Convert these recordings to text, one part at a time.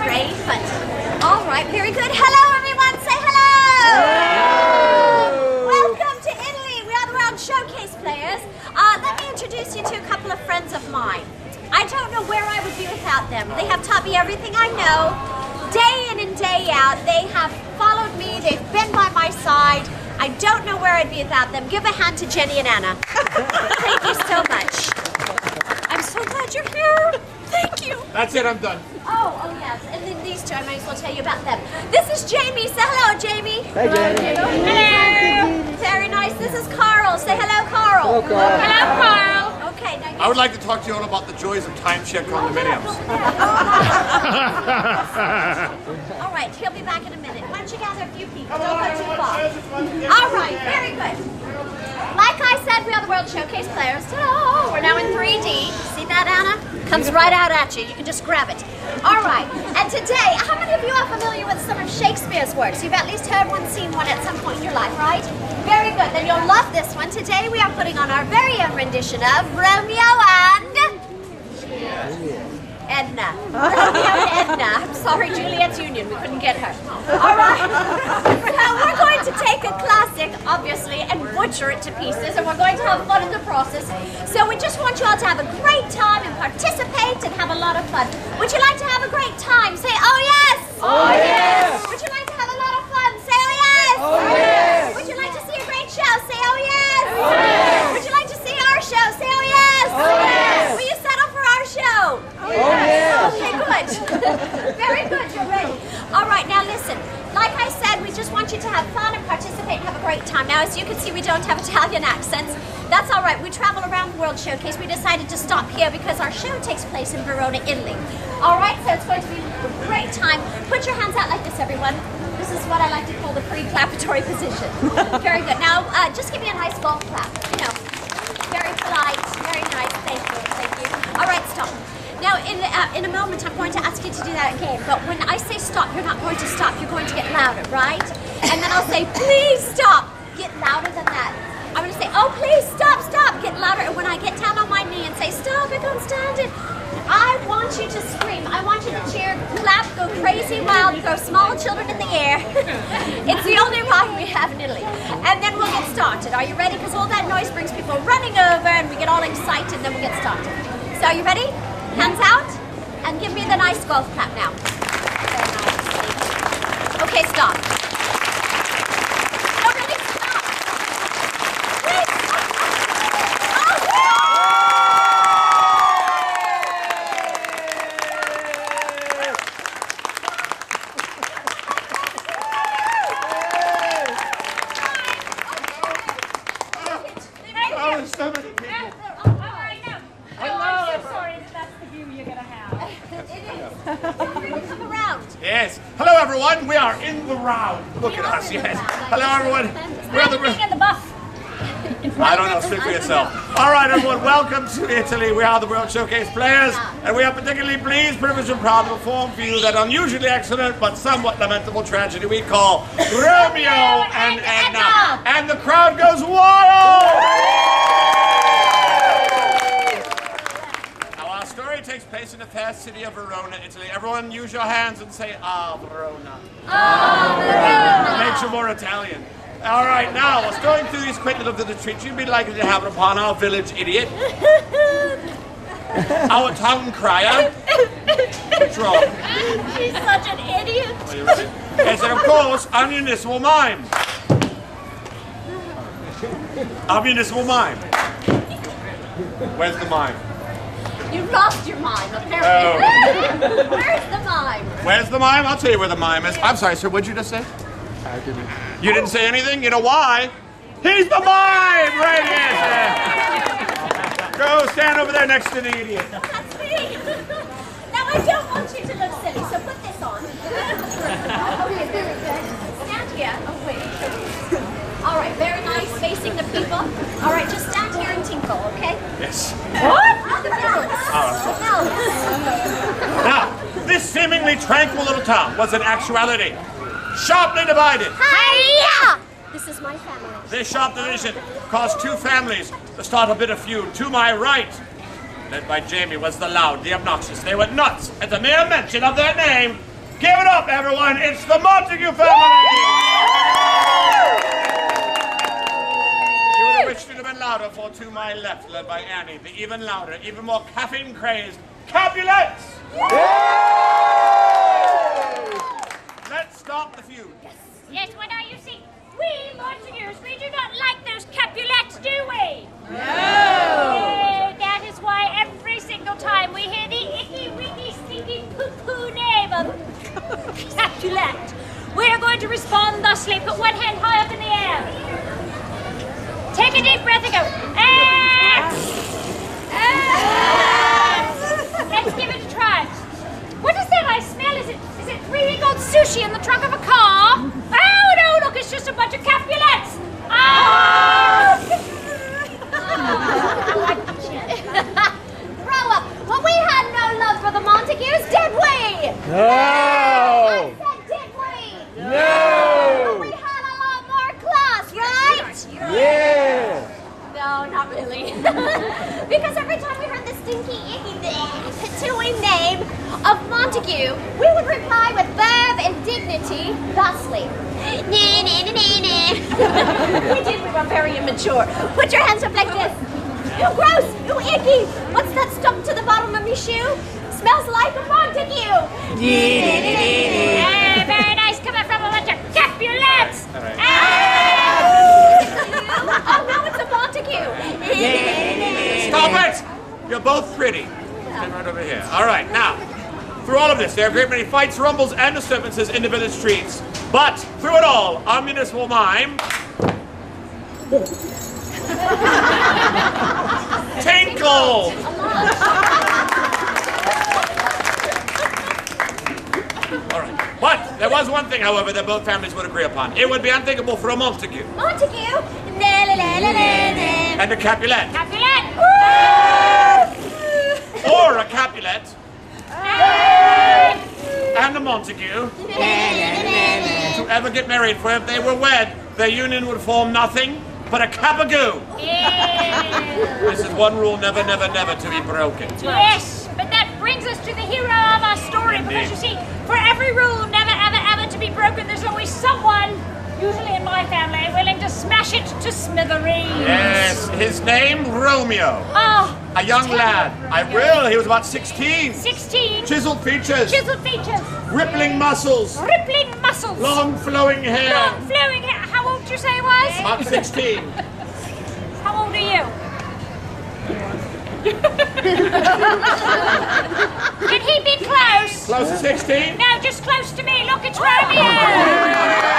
Great fun. All right, very good. Hello, everyone. Say hello. Hello. Welcome to Italy. We are the World Showcase players. Let me introduce you to a couple of friends of mine. I don't know where I would be without them. They have taught me everything I know. Day in and day out, they have followed me. They've been by my side. I don't know where I'd be without them. Give a hand to Jenny and Anna. Thank you so much. I'm so glad you're here. Thank you. That's it, I'm done. Oh yes. And then these two, I might as well tell you about them. This is Jamie. Say hello, Jamie. Hey, Jamie. Hello. Very nice. This is Carl. Say hello, Carl. Hello, Carl. Hello, Carl. Okay. Now I would like to talk to you all about the joys of timeshare condominiums. All right, he'll be back in a minute. Why don't you gather a few people? Don't go too far. All right, very good. Like I said, we are the World Showcase players. Ta-da! We're now in 3D. See that, Anna? Comes right out at you. You can just grab it. All right, and today, how many of you are familiar with some of Shakespeare's works? You've at least heard one, seen one at some point in your life, right? Very good. Then you'll love this one. Today, we are putting on our very own rendition of Romeo and Edna. Romeo and Edna. I'm sorry, Juliet's Union. We couldn't get her. All right. Now we're going to take a classic, obviously, and butcher it to pieces, and we're going to have fun in the process. So we just want you all to have a great time and participate and have a lot of fun. Would you like to have a great time? Say, oh yes! Oh yes! Would you like to have a lot of fun? Say, oh yes! Oh yes! Would you like to see a great show? Say, oh yes! Oh yes! Would you like to see our show? Say, oh yes! Oh yes! Will you settle for our show? Oh yes! Okay, good. Very good, you're ready. All right, now listen. Like I said, we just want you to have fun and participate and have a great time. Now, as you can see, we don't have Italian accents. That's all right. We travel around the World Showcase. We decided to stop here because our show takes place in Verona, Italy. All right, so it's going to be a great time. Put your hands out like this, everyone. This is what I like to call the pre-clappatory position. Very good. Now, just give me a nice golf clap. You know, very polite, very nice. Thank you, thank you. All right, stop. Now, in a moment, I'm going to ask you to do that again. But when I say stop, you're not going to stop. You're going to get louder, right? And then I'll say, please stop. Get louder than that. I'm going to say, oh, please stop, stop. Get louder. And when I get down on my knee and say, stop, I can't stand it, I want you to scream. I want you to cheer, clap, go crazy wild, throw small children in the air. It's the only rhyme we have in Italy. And then we'll get started. Are you ready? Because all that noise brings people running over and we get all excited and then we'll get started. So are you ready? Hands out, and give me the nice golf clap now. Very nice. Okay, stop. No, really, stop. Please. Oh, there's so many people. Come around. Yes. Hello, everyone. We are in the round. Look at us. Yes. Hello, everyone. We're the. In the buff. I don't know. Speak for yourself. All right, everyone. Welcome to Italy. We are the World Showcase players, and we are particularly pleased, privileged, and proud to perform for you that unusually excellent but somewhat lamentable tragedy we call Romeo and Edna. And the crowd goes wild. The story takes place in the fair city of Verona, Italy. Everyone use your hands and say, ah, Verona. Ah, Verona. Makes you more Italian. All right, now, whilst going through these quaint little village streets, you'd be likely to happen upon our village idiot, our town crier. What's wrong? She's such an idiot. Are you ready? Yes, and of course, our municipal mime. Our municipal mime. Where's the mime? You lost your mime, apparently. Oh. Where's the mime? Where's the mime? I'll tell you where the mime is. I'm sorry, sir, what'd you just say? I didn't. You didn't say anything? You know why? He's the mime! Right here. Go stand over there next to the idiot. That's me. Now, I don't want you to look silly, so put this on. Okay, very good. Stand here. Oh, wait. All right, very nice, facing the people. All right, just stand here and tinkle, okay? Yes. What? Now, this seemingly tranquil little town was in actuality sharply divided. Hiya! This is my family. This sharp division caused two families to start a bit of feud. To my right, led by Jamie, was the loud, the obnoxious. They went nuts at the mere mention of their name, Give it up, everyone. It's the Montague family. You would have wished it had been louder, for to my left, led by Annie, the even louder, even more caffeine-crazed Capulets. Let's stop the feud. Yes, well now you see, we Montagues, we do not like those Capulets, do we? No! That is why every single time we hear the icky-wicky, stinky poo-poo name of Capulet, we're going to respond thusly. Put one hand high up in the air. Take a deep breath and go, let's give it a try. What is that I smell? Is it 3-week-old sushi in the trunk of a car? Oh no, look, it's just a bunch of Capulets. Oh! Grow up. Well, we had no love for the Montagues, did we? No! I said, did we? No! But we had a lot more class, right? Yeah! No, not really. Because every time we heard the stinky, icky, patooing name of Montague, we would reply with verve and dignity thusly. We did, we were very immature. Put your hands up like this. Ew, gross! Ew, icky! What's that stuck to the bottom of your shoe? Smells like a Montague! Very nice coming from a bunch of Capulets! All right. Oh, now it's a Montague! Stop it! You're both pretty. Stand right over here. All right, now, through all of this, there are a great many fights, rumbles, and disturbances in the village streets. But through it all, our municipal mime, Tinkle! All right. But there was one thing, however, that both families would agree upon. It would be unthinkable for a Montague Montague? and a Capulet, Capulet! or a Capulet and a Montague to ever get married, for if they were wed, their union would form nothing but a capagoo. This is one rule, never, never, never to be broken. Yes, but that brings us to the hero of our story, because you see, for every rule never, ever, ever to be broken, there's always someone, usually in my family, willing to smash it to smithereens. Yes, his name, Romeo. Oh, A young lad. I will. He was about 16. 16. Chiseled features. Chiseled features. Rippling muscles. Rippling muscles. Long flowing hair. Long flowing hair. How old did you say he was? About 16. How old are you? Can he be close? Close to 16? No, just close to me. Look, it's Romeo.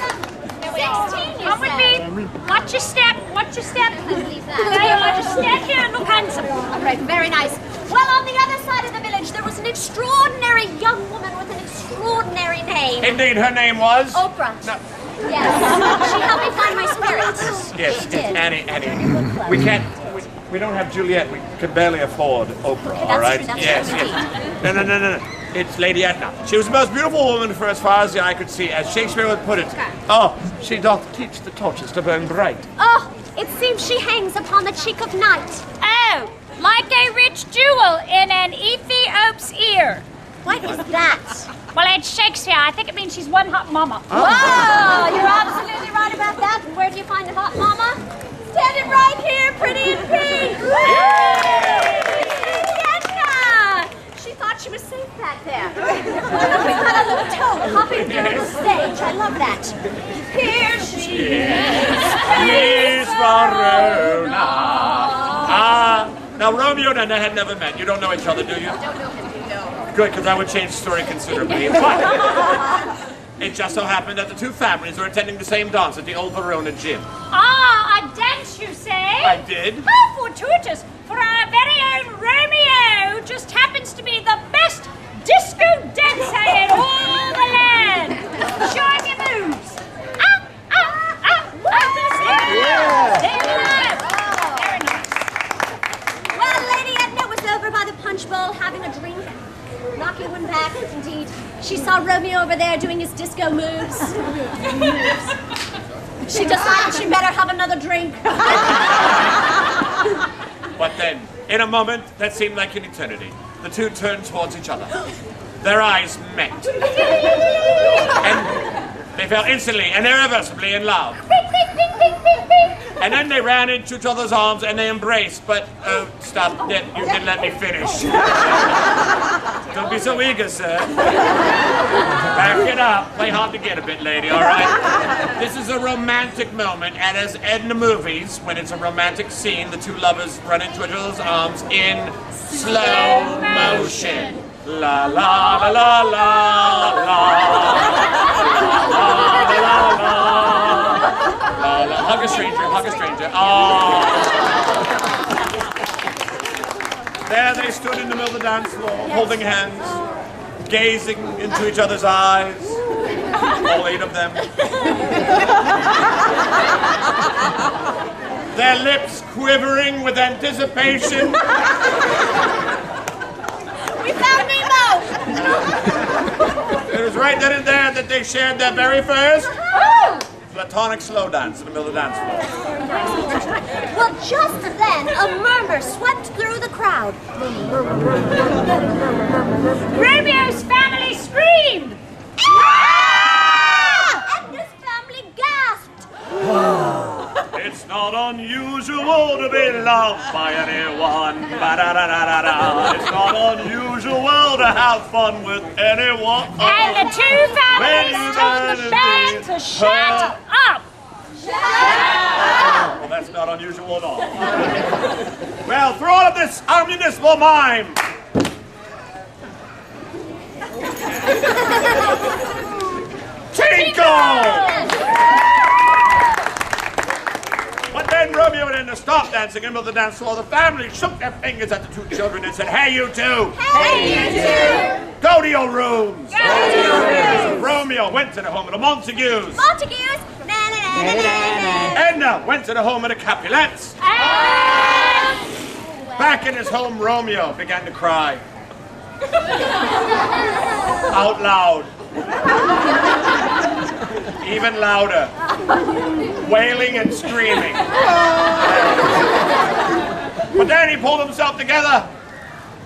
16, you Come with said. me. Watch your step. Watch your step. Believe Now you that. want to stand here and look handsome. All right, very nice. Well, on the other side of the village, there was an extraordinary young woman with an extraordinary name. Indeed, her name was? Oprah. No. Yes. She helped me find my spirits. Yes, She did. Annie. We can't. We don't have Juliet. We can barely afford Oprah. that's All right. true, that's Yes. true Yes. No. It's Lady Etna. She was the most beautiful woman for as far as the eye could see, as Shakespeare would put it. Okay. Oh, she doth teach the torches to burn bright. Oh, it seems she hangs upon the cheek of night. Oh, like a rich jewel in an Ethiop's ear. What is that? Well, it's Shakespeare. I think it means she's one hot mama. Wow, you're absolutely right about that. And where do you find a hot mama? Standing right here, pretty in pink. Etna! She thought she was safe back there. Look, we've got a little toad hopping down the stage. I love that. Here she is. Miss Varuna. Now Romeo and Anna had never met. You don't know each other, do you? Don't know him, no. Good, because I would change the story considerably. But it just so happened that the two families were attending the same dance at the old Verona gym. Ah, a dance, you say? I did. How fortuitous, for our very own Romeo just happens to be the best disco dancer in all the land. Show him your moves. Yeah. There you go. Very nice. Well, Lady Edna was over by the punch bowl having a drink, knocking one back, indeed. She saw Romeo over there doing his disco moves. She decided she better have another drink. But then In a moment that seemed like an eternity, the two turned towards each other. Their eyes met. And they fell instantly and irreversibly in love. And then they ran into each other's arms and they embraced, but, stop, you didn't let me finish. Don't be so eager, sir. Back it up. Play hard to get a bit, lady, all right? This is a romantic moment, and as in the movies, when it's a romantic scene, the two lovers run into each other's arms in slow motion. La la la la la la la la la. Hug a stranger, hug a stranger. Oh. There they stood in the middle of the dance floor, holding hands, gazing into each other's eyes, all 8 of them. Their lips quivering with anticipation. We found Nemo! It was right then and there that they shared their very first platonic slow dance in the middle of the dance floor. Well, just then, a murmur swept through the crowd. Romeo's family screamed! Ah! Edna's family gasped. It's not unusual to be loved by anyone. Ba-da-da-da-da-da. It's not unusual to have fun with anyone. And the two families told the band to shut up! Well, that's not unusual at all. Well, through all of this, our municipal mime. Tinkle! But then Romeo and Edna stopped dancing in the middle of the dance floor. The family shook their fingers at the two children and said, "Hey, you two! Hey, you two! Go to your rooms!" Go to your rooms! Romeo went to the home of the Montagues. Montagues! Edna went to the home of the Capulets. Back in his home, Romeo began to cry. Out loud. Even louder. Wailing and screaming. But then he pulled himself together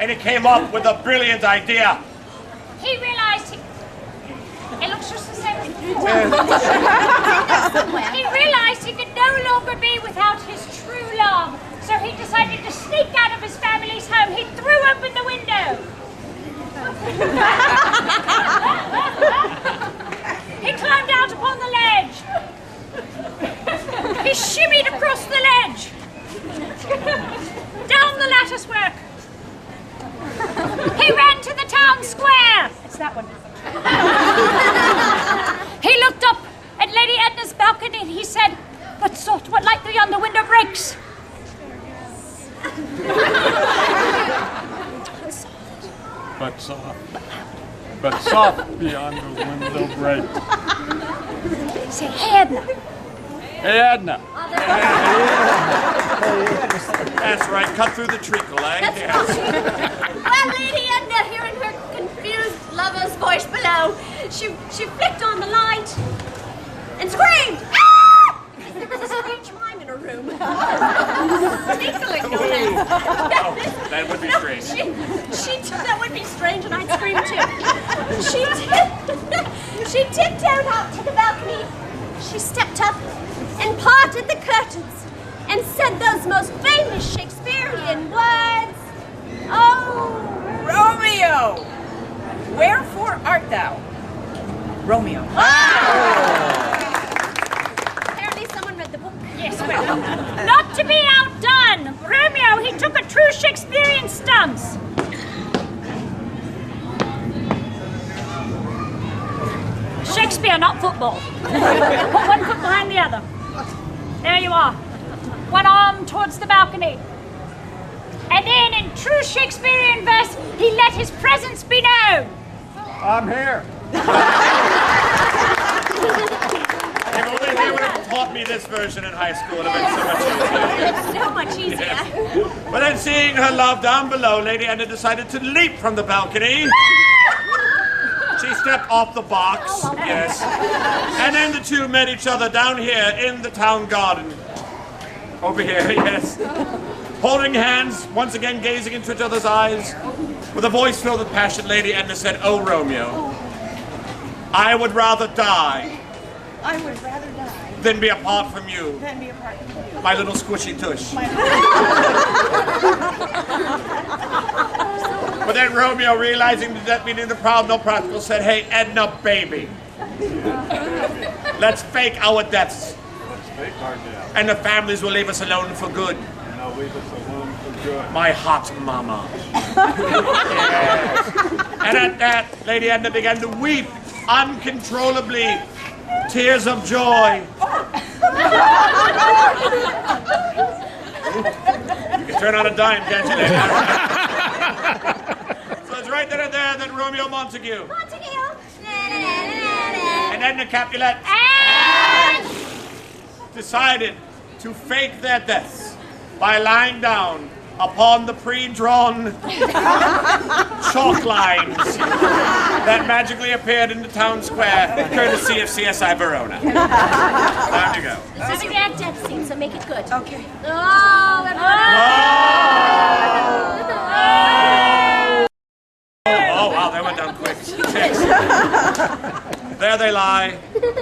and he came up with a brilliant idea. He realized it looks just the same. He realized he could no longer be without his true love. So he decided to sneak out of his family's home. He threw open the window. He climbed out upon the ledge. He shimmied across the ledge. Down the latticework. He ran to the town square. It's that one. He looked up at Lady Edna's balcony and he said, "But soft, what light through yonder window breaks." But soft beyond the window break. Say, "Hey, Edna." Hey, Edna. That's right, cut through the treacle, eh? Yes. Well, Lady Edna, hearing her confused lover's voice below, she flicked on the light and screamed, "Ah!" Because there was a strange mime in her room. Tinkling, no less. Oh, that would be strange. That would be strange, and I'd scream too. She tiptoed out to the balcony. She stepped up and parted the curtains and said those most famous Shakespearean words. Oh, Romeo, wherefore art thou? Romeo. Apparently someone read the book. Yes, well, not to be outdone, Romeo, he took a true Shakespearean stance. Shakespeare, not football. Put one foot behind the other. There you are. One arm towards the balcony. And then, in true Shakespearean verse, he let his presence be known. I'm here. If only they would have taught me this version in high school, it would have been so much easier. It's so much easier. Yes. But then seeing her love down below, Lady Edna decided to leap from the balcony. She stepped off the box, yes. And then the two met each other down here in the town garden. Over here, yes. Holding hands, once again gazing into each other's eyes, with a voice filled with passion, Lady Edna said, "Oh, Romeo, I would rather die I would rather die than be apart from you, than be a part of you. my little squishy tush." But then Romeo, realizing that meaning the proud, no practical, said, "Hey, Edna, baby, let's fake our deaths, Fake our death. and the families will leave us alone for good. And I'll leave us alone for good. My hot mama." Yes. And at that, Lady Edna began to weep uncontrollably, tears of joy. You can turn on a dime, can't you, Lady? So it's right then and there that Romeo Montague and Edna Capulet decided to fake their deaths by lying down upon the pre-drawn chalk lines that magically appeared in the town square, courtesy of CSI Verona. Time to go. This is your death scene, so make it good. Okay. Oh, everyone. Oh, wow, they went down quick. Chicks. There they lie.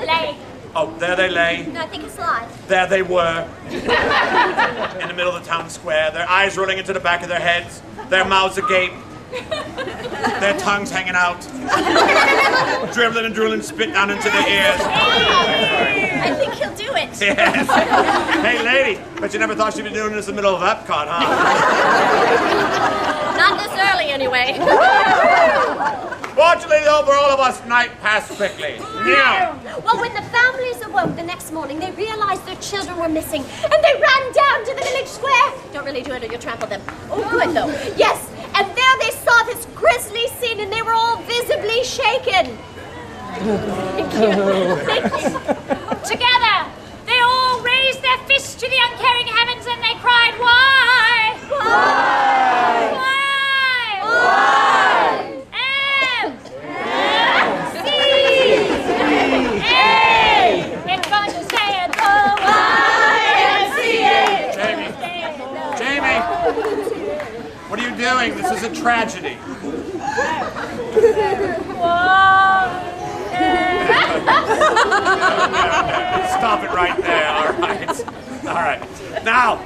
Lay. Oh, there they lay. No, I think it's live. There they were. In the middle of the town square, their eyes rolling into the back of their heads, their mouths agape, their tongues hanging out, dribbling and drooling spit down into their ears. I think he'll do it. Yes. Hey, lady, but you never thought she'd be doing this in the middle of EPCOT, huh? Not this early, anyway. Fortunately, though, for all of us, night passed quickly. Yeah. Well, when the families awoke the next morning, they realized their children were missing, and they ran down to the village square. Don't really do it or you'll trample them. Oh, good, though. Yes, and there they saw this grisly scene, and they were all visibly shaken. Thank you. Thank you. Together, they all raised their fists to the uncaring heavens and they cried, "Why? Why? Why? Jamie, what are you doing? This is a tragedy. Stop it right there, all right? All right. Now,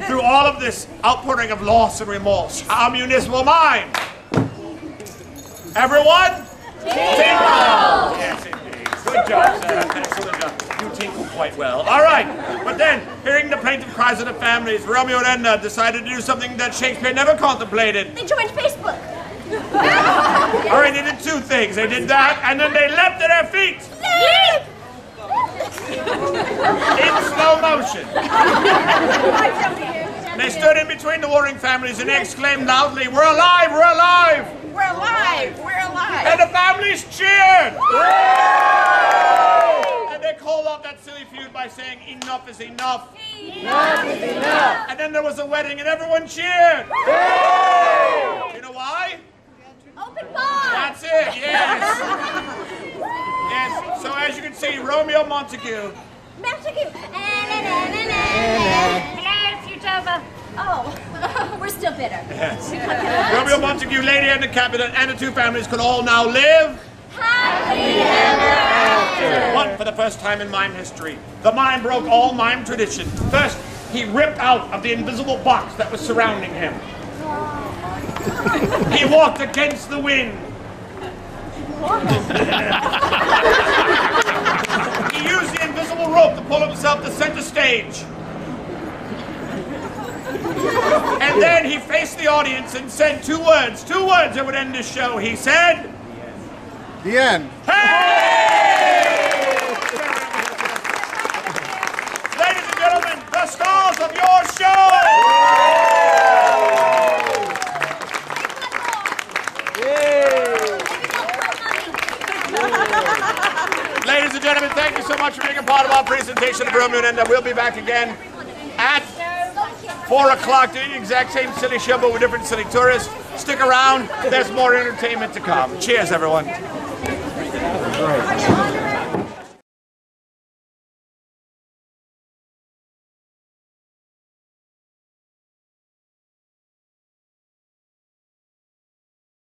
through all of this outpouring of loss and remorse, our municipal mind. Everyone? Tinkle! Yes, indeed. Good job, sir. Excellent job. You tinkle quite well. All right. But then, hearing the plaintive cries of the families, Romeo and Edna decided to do something that Shakespeare never contemplated. They joined Facebook. All right, they did two things. They did that, and then they leapt to their feet Leap! in slow motion. They stood in between the warring families and they exclaimed loudly, "We're alive! We're alive!" We're alive! We're alive! And the families cheered! And they called off that silly feud by saying, "Enough is enough." Enough is enough. And then there was a wedding and everyone cheered. You know why? Open bar. That's it, yes. Yes, so as you can see, Romeo Montague. Montague. Hello, Futoma. Oh, we're still bitter. Yes. Romeo Montague, Lady Edna Capulet, and the two families could all now live Happily ever after. But for the first time in mime history, the mime broke all mime tradition. First, he ripped out of the invisible box that was surrounding him. He walked against the wind. He used the invisible rope to pull himself to center stage. And then he faced the audience and said two words that would end this show. He said, The end. "Hey!" Ladies and gentlemen, the stars of your show! Ladies and gentlemen, thank you so much for being a part of our presentation of Romeo and Edna. We'll be back again at 4 o'clock doing the exact same silly show, but with different silly tourists. Stick around. There's more entertainment to come. Cheers, everyone. Right.